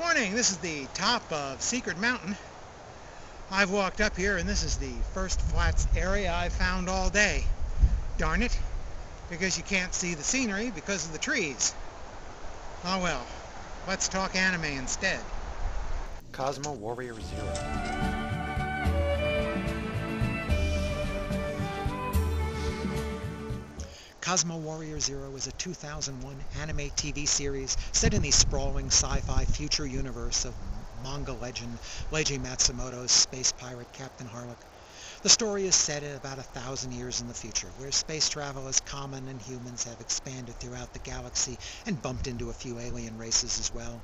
Morning, this is the top of Secret Mountain. I've walked up here and this is the first flats area I've found all day. Darn it, because you can't see the scenery because of the trees. Oh well, let's talk anime instead. Cosmo Warrior Zero. Cosmo Warrior Zero is a 2001 anime TV series set in the sprawling sci-fi future universe of manga legend Leiji Matsumoto's space pirate Captain Harlock. The story is set at about 1,000 years in the future, where space travel is common and humans have expanded throughout the galaxy and bumped into a few alien races as well.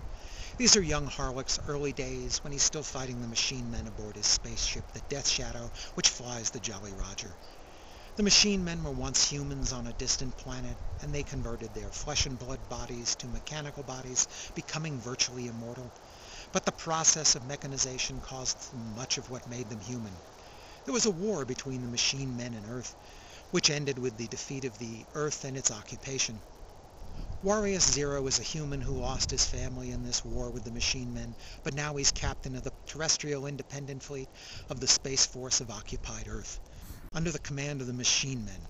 These are young Harlock's early days when he's still fighting the machine men aboard his spaceship, the Death Shadow, which flies the Jolly Roger. The machine men were once humans on a distant planet, and they converted their flesh and blood bodies to mechanical bodies, becoming virtually immortal. But the process of mechanization caused much of what made them human. There was a war between the machine men and Earth, which ended with the defeat of the Earth and its occupation. Warrior Zero is a human who lost his family in this war with the machine men, but now he's captain of the terrestrial independent fleet of the Space Force of occupied Earth, under the command of the machine men.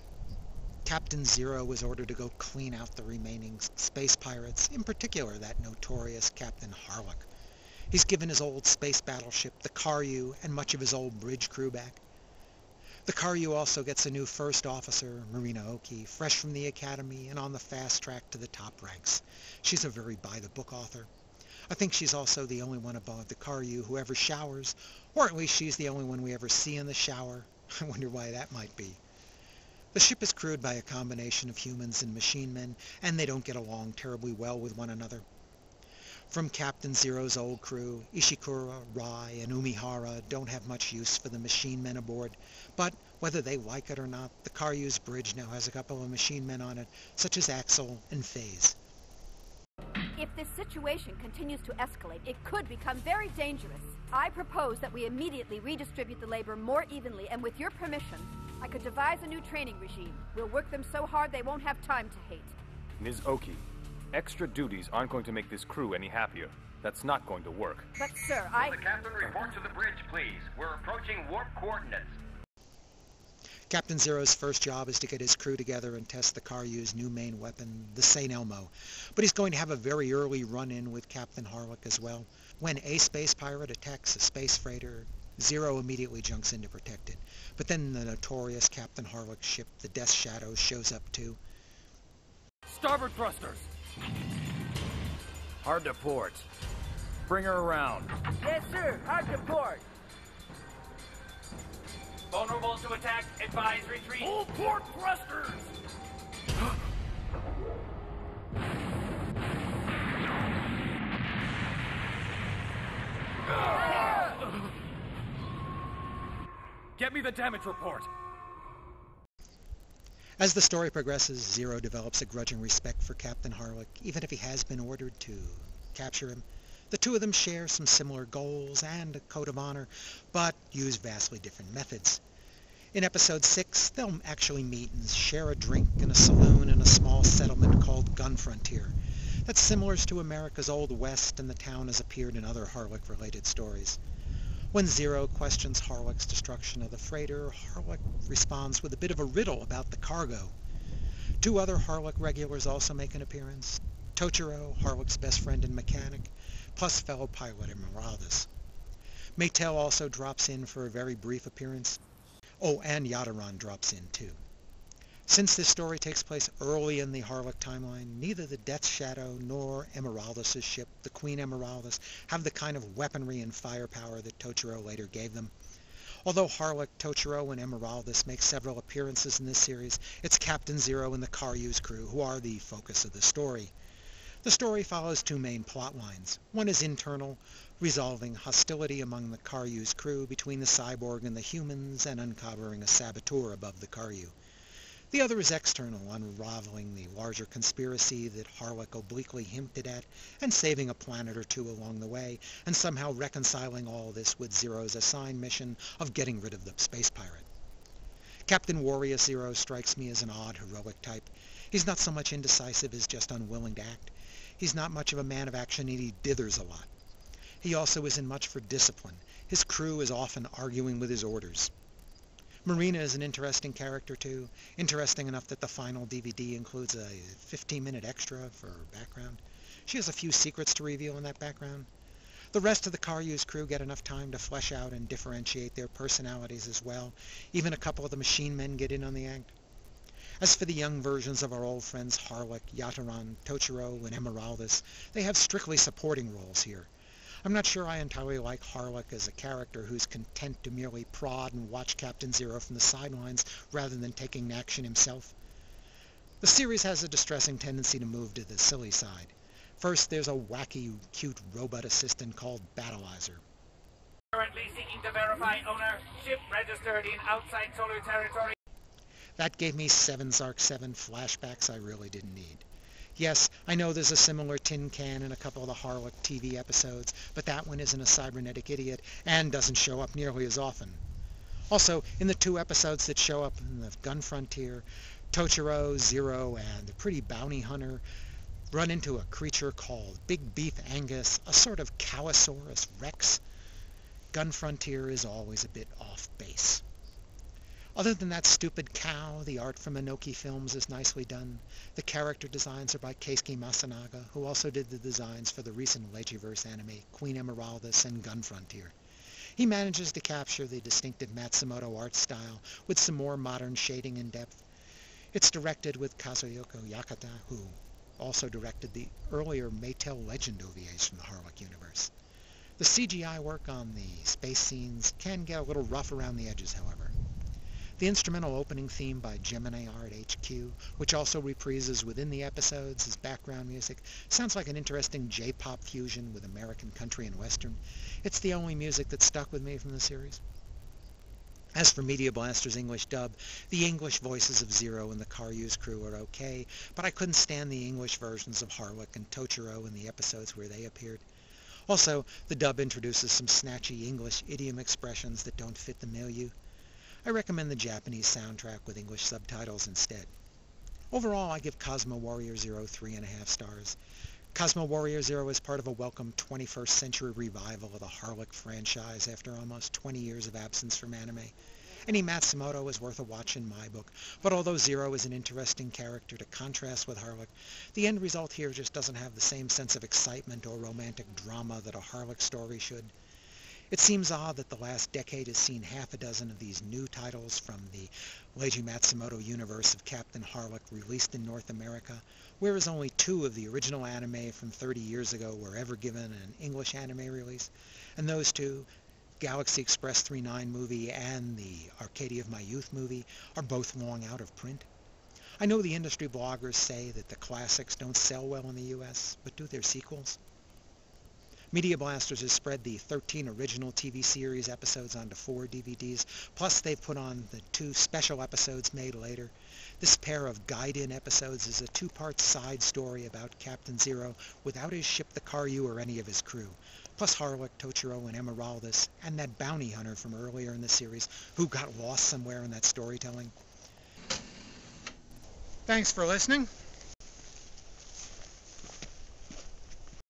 Captain Zero was ordered to go clean out the remaining space pirates, in particular that notorious Captain Harlock. He's given his old space battleship, the Karyu, and much of his old bridge crew back. The Karyu also gets a new first officer, Marina Oki, fresh from the academy and on the fast track to the top ranks. She's a very by-the-book author. I think she's also the only one aboard the Karyu who ever showers, or at least she's the only one we ever see in the shower. I wonder why that might be. The ship is crewed by a combination of humans and machine men, and they don't get along terribly well with one another. From Captain Zero's old crew, Ishikura, Rai, and Umihara don't have much use for the machine men aboard, but whether they like it or not, the Karyu's bridge now has a couple of machine men on it, such as Axel and Phase. If this situation continues to escalate, it could become very dangerous. I propose that we immediately redistribute the labor more evenly, and with your permission, I could devise a new training regime. We'll work them so hard they won't have time to hate. Ms. Oki, extra duties aren't going to make this crew any happier. That's not going to work. But sir, Will the captain report to the bridge, please? We're approaching warp coordinates. Captain Zero's first job is to get his crew together and test the Karyu's new main weapon, the St. Elmo. But he's going to have a very early run-in with Captain Harlock as well. When a space pirate attacks a space freighter, Zero immediately jumps in to protect it. But then the notorious Captain Harlock's ship, the Death Shadow, shows up too. Starboard thrusters! Hard to port. Bring her around. Yes, sir. Hard to port. Vulnerable to attack. Advise retreat. Full port thrusters! Get me the damage report. As the story progresses, Zero develops a grudging respect for Captain Harlock, even if he has been ordered to capture him. The two of them share some similar goals and a code of honor, but use vastly different methods. In episode 6, they'll actually meet and share a drink in a saloon in a small settlement called Gun Frontier. That's similar to America's Old West, and the town has appeared in other Harlock-related stories. When Zero questions Harlock's destruction of the freighter, Harlock responds with a bit of a riddle about the cargo. Two other Harlock regulars also make an appearance. Tochiro, Harlock's best friend and mechanic, plus fellow pilot Emeraldus. Maytel also drops in for a very brief appearance. Oh, and Yadaran drops in too. Since this story takes place early in the Harlock timeline, neither the Death Shadow nor Emeraldus' ship, the Queen Emeraldus, have the kind of weaponry and firepower that Tochiro later gave them. Although Harlock, Tochiro, and Emeraldus make several appearances in this series, it's Captain Zero and the Karyu's crew who are the focus of the story. The story follows two main plot lines. One is internal, resolving hostility among the Karyu's crew between the cyborg and the humans and uncovering a saboteur above the Karyu. The other is external, unraveling the larger conspiracy that Harlock obliquely hinted at and saving a planet or two along the way, and somehow reconciling all this with Zero's assigned mission of getting rid of the space pirate. Captain Warrior Zero strikes me as an odd, heroic type. He's not so much indecisive as just unwilling to act. He's not much of a man of action, and he dithers a lot. He also isn't much for discipline. His crew is often arguing with his orders. Marina is an interesting character too, interesting enough that the final DVD includes a 15-minute extra for background. She has a few secrets to reveal in that background. The rest of the Karyu's crew get enough time to flesh out and differentiate their personalities as well. Even a couple of the machine men get in on the act. As for the young versions of our old friends Harlock, Yataran, Tochiro, and Emeraldus, they have strictly supporting roles here. I'm not sure I entirely like Harlock as a character who's content to merely prod and watch Captain Zero from the sidelines rather than taking action himself. The series has a distressing tendency to move to the silly side. First, there's a wacky, cute robot assistant called Battleizer. Currently seeking to verify owner. Ship registered in outside solar territory. That gave me 7 Zark 7 flashbacks I really didn't need. Yes, I know there's a similar tin can in a couple of the Harlock TV episodes, but that one isn't a cybernetic idiot and doesn't show up nearly as often. Also, in the 2 episodes that show up in the Gun Frontier, Tochiro, Zero, and the pretty bounty hunter run into a creature called Big Beef Angus, a sort of Cowosaurus Rex. Gun Frontier is always a bit off base. Other than that stupid cow, the art from Inoki Films is nicely done. The character designs are by Keisuke Masanaga, who also did the designs for the recent Legiverse anime, Queen Emeraldus and Gun Frontier. He manages to capture the distinctive Matsumoto art style with some more modern shading and depth. It's directed with Kazuyoko Yakata, who also directed the earlier Maytel Legend OVAs from the Harlock universe. The CGI work on the space scenes can get a little rough around the edges, however. The instrumental opening theme by Gemini Art HQ, which also reprises within the episodes as background music, sounds like an interesting J-pop fusion with American country and western. It's the only music that stuck with me from the series. As for Media Blaster's English dub, the English voices of Zero and the Karyu's crew are okay, but I couldn't stand the English versions of Harlock and Tochiro in the episodes where they appeared. Also, the dub introduces some snatchy English idiom expressions that don't fit the milieu. I recommend the Japanese soundtrack with English subtitles instead. Overall, I give Cosmo Warrior Zero 3.5 stars. Cosmo Warrior Zero is part of a welcome 21st century revival of the Harlock franchise after almost 20 years of absence from anime. Any Matsumoto is worth a watch in my book, but although Zero is an interesting character to contrast with Harlock, the end result here just doesn't have the same sense of excitement or romantic drama that a Harlock story should. It seems odd that the last decade has seen half a dozen of these new titles from the Leiji Matsumoto universe of Captain Harlock released in North America, whereas only 2 of the original anime from 30 years ago were ever given an English anime release, and those 2, Galaxy Express 39 movie and the Arcadia of My Youth movie, are both long out of print. I know the industry bloggers say that the classics don't sell well in the US, but do their sequels? Media Blasters has spread the 13 original TV series episodes onto 4 DVDs, plus they've put on the 2 special episodes made later. This pair of guide-in episodes is a 2-part side story about Captain Zero without his ship the Karyu or any of his crew, plus Harlock, Tochiro, and Emeraldus, and that bounty hunter from earlier in the series who got lost somewhere in that storytelling. Thanks for listening.